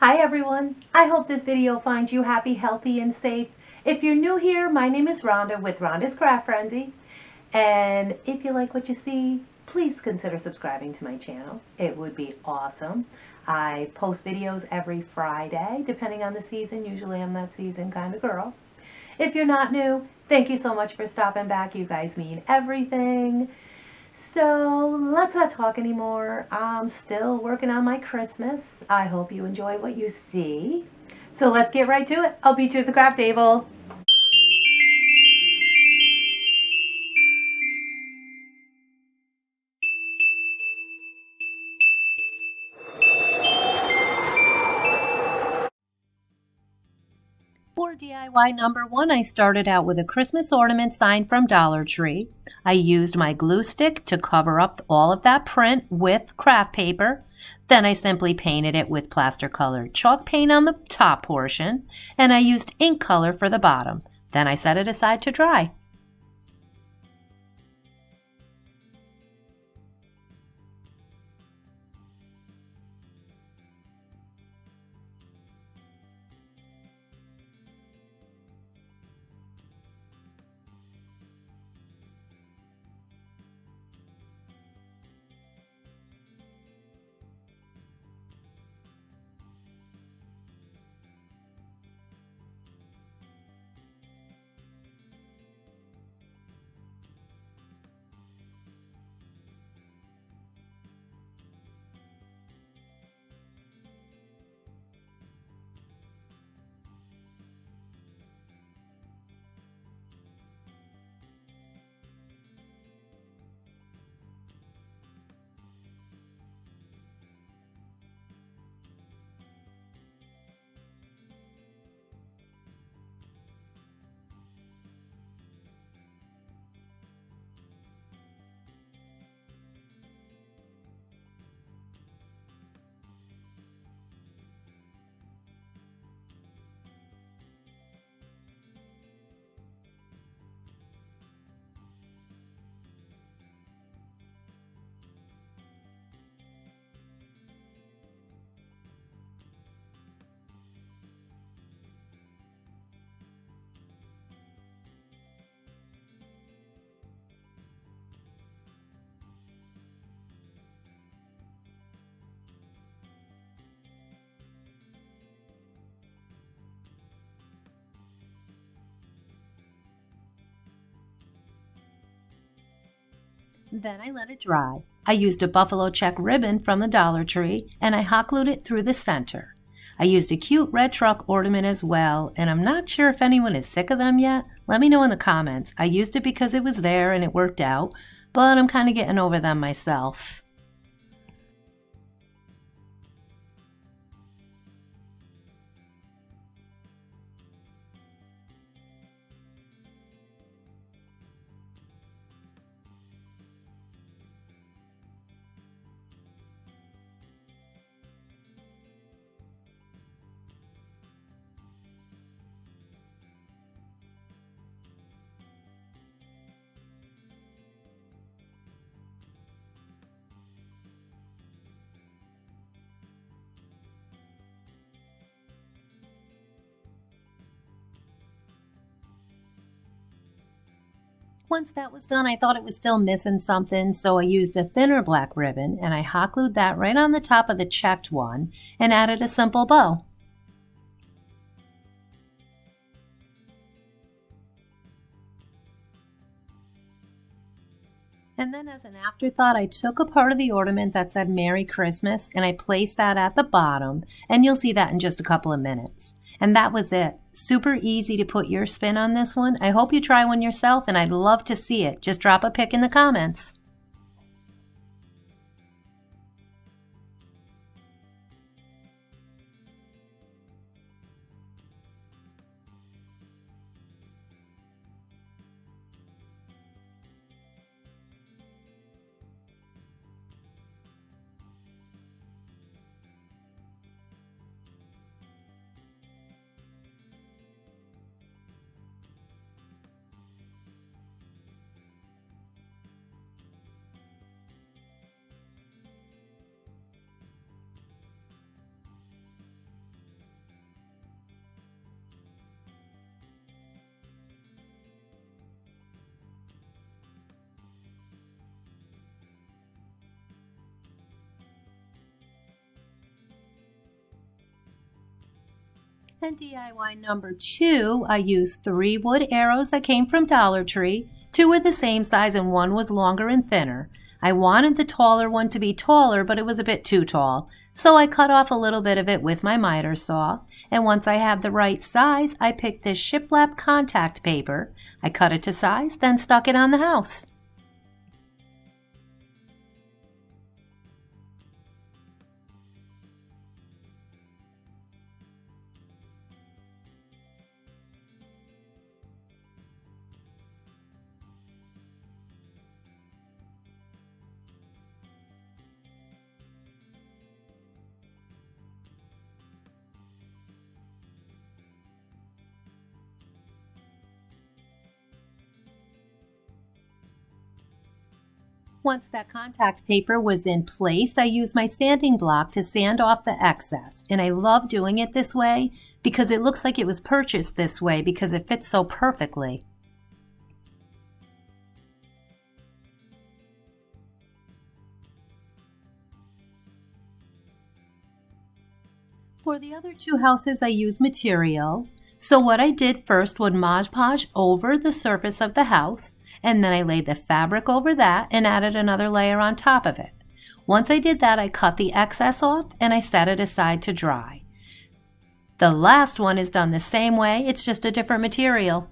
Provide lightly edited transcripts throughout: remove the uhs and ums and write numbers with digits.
Hi everyone! I hope this video finds you happy, healthy, and safe. If you're new here, my name is Rhonda with Rhonda's Craft Frenzy. And if you like what you see, please consider subscribing to my channel. It would be awesome. I post videos every Friday, depending on the season. Usually I'm that season kind of girl. If you're not new, thank you so much for stopping back. You guys mean everything. So let's not talk anymore. I'm still working on my Christmas. I hope you enjoy what you see. So let's get right to it. I'll beat you at the craft table. For DIY number one, I started out with a Christmas ornament sign from Dollar Tree. I used my glue stick to cover up all of that print with craft paper. Then I simply painted it with plaster colored chalk paint on the top portion, and I used ink color for the bottom. Then I set it aside to dry. Then I let it dry. I used a buffalo check ribbon from the Dollar Tree and I hot glued it through the center. I used a cute red truck ornament as well, and I'm not sure if anyone is sick of them yet. Let me know in the comments. I used it because it was there and it worked out, but I'm kind of getting over them myself. Once that was done, I thought it was still missing something, so I used a thinner black ribbon and I hot glued that right on the top of the checked one and added a simple bow. And then as an afterthought, I took a part of the ornament that said Merry Christmas and I placed that at the bottom, and you'll see that in just a couple of minutes. And that was it. Super easy to put your spin on this one. I hope you try one yourself and I'd love to see it. Just drop a pic in the comments. And DIY number 2, I used 3 wood arrows that came from Dollar Tree. 2 were the same size and 1 was longer and thinner. I wanted the taller one to be taller, but it was a bit too tall. So I cut off a little bit of it with my miter saw. And once I had the right size, I picked this shiplap contact paper. I cut it to size, then stuck it on the house. Once that contact paper was in place, I used my sanding block to sand off the excess. And I love doing it this way because it looks like it was purchased this way because it fits so perfectly. For the other 2 houses, I used material. So what I did first was Mod Podge over the surface of the house, and then I laid the fabric over that and added another layer on top of it. Once I did that, I cut the excess off and I set it aside to dry. The last one is done the same way, it's just a different material.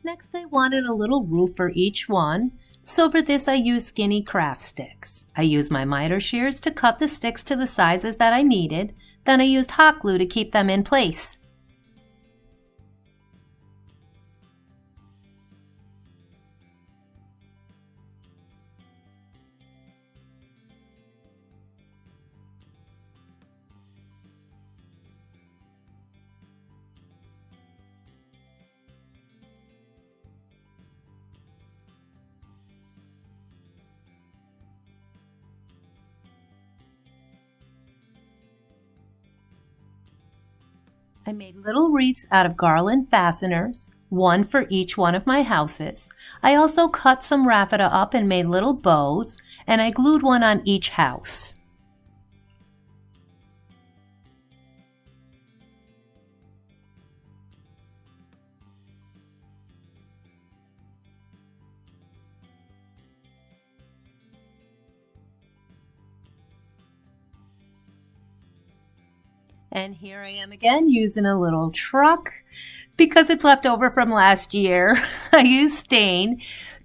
Next, I wanted a little roof for each one, so for this I used skinny craft sticks. I used my miter shears to cut the sticks to the sizes that I needed, then I used hot glue to keep them in place. I made little wreaths out of garland fasteners, one for each one of my houses. I also cut some raffia up and made little bows, and I glued one on each house. And here I am again using a little truck because it's left over from last year. I used stain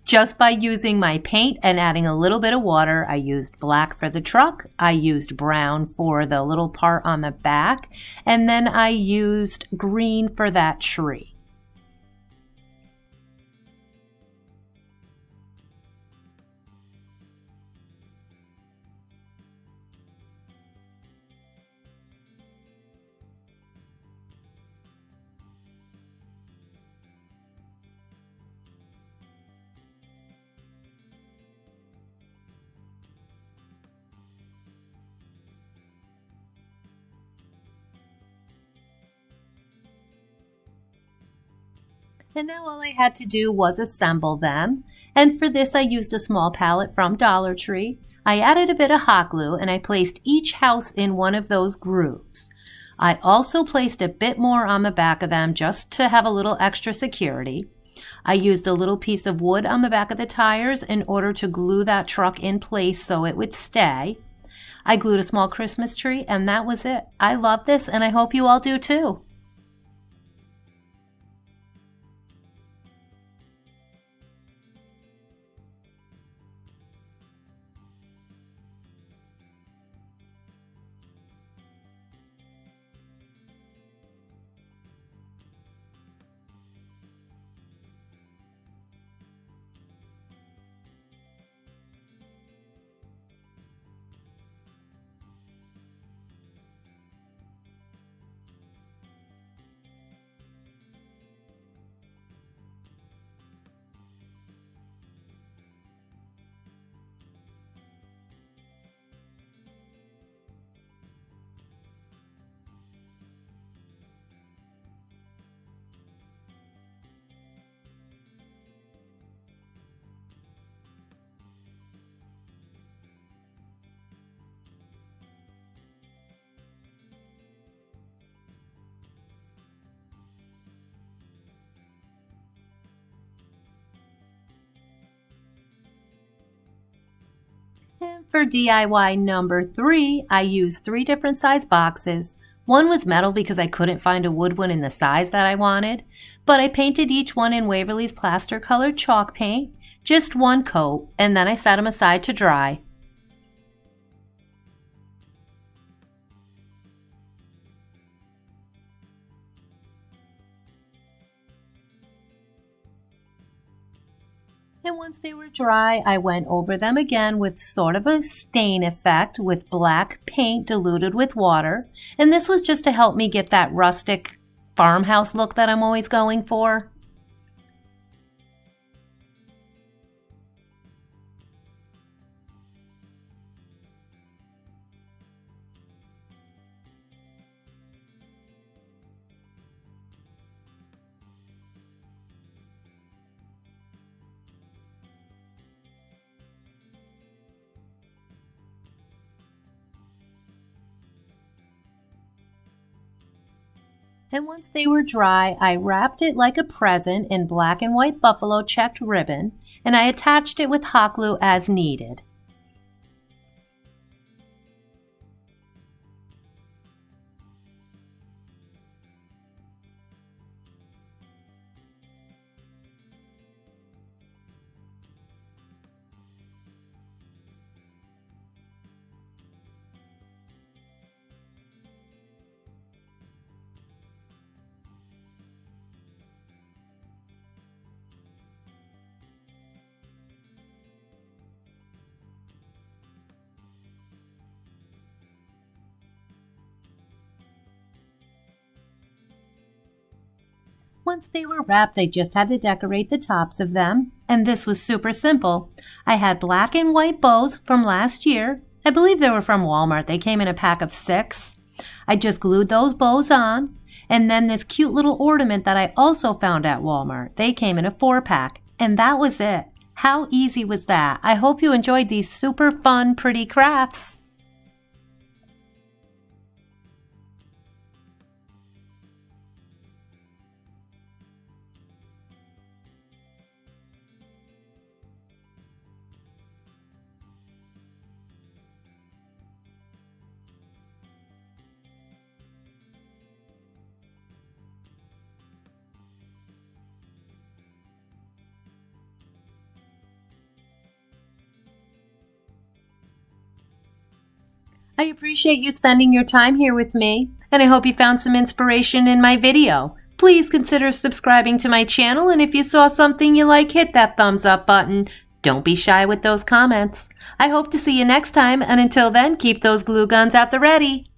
just by using my paint and adding a little bit of water. I used black for the truck. I used brown for the little part on the back. And then I used green for that tree. And now all I had to do was assemble them. And for this I used a small palette from Dollar Tree. I added a bit of hot glue and I placed each house in one of those grooves. I also placed a bit more on the back of them just to have a little extra security. I used a little piece of wood on the back of the tires in order to glue that truck in place so it would stay. I glued a small Christmas tree and that was it. I love this and I hope you all do too. For DIY number 3, I used 3 different size boxes. One was metal because I couldn't find a wood one in the size that I wanted, but I painted each one in Waverly's plaster colored chalk paint, just one coat, and then I set them aside to dry. And once they were dry, I went over them again with sort of a stain effect with black paint diluted with water. And this was just to help me get that rustic farmhouse look that I'm always going for. And once they were dry, I wrapped it like a present in black and white buffalo checked ribbon, and I attached it with hot glue as needed. Once they were wrapped, I just had to decorate the tops of them, and this was super simple. I had black and white bows from last year. I believe they were from Walmart. They came in a pack of 6. I just glued those bows on, and then this cute little ornament that I also found at Walmart. They came in a 4-pack, and that was it. How easy was that? I hope you enjoyed these super fun, pretty crafts. I appreciate you spending your time here with me, and I hope you found some inspiration in my video. Please consider subscribing to my channel, and if you saw something you like, hit that thumbs up button. Don't be shy with those comments. I hope to see you next time, and until then, keep those glue guns at the ready.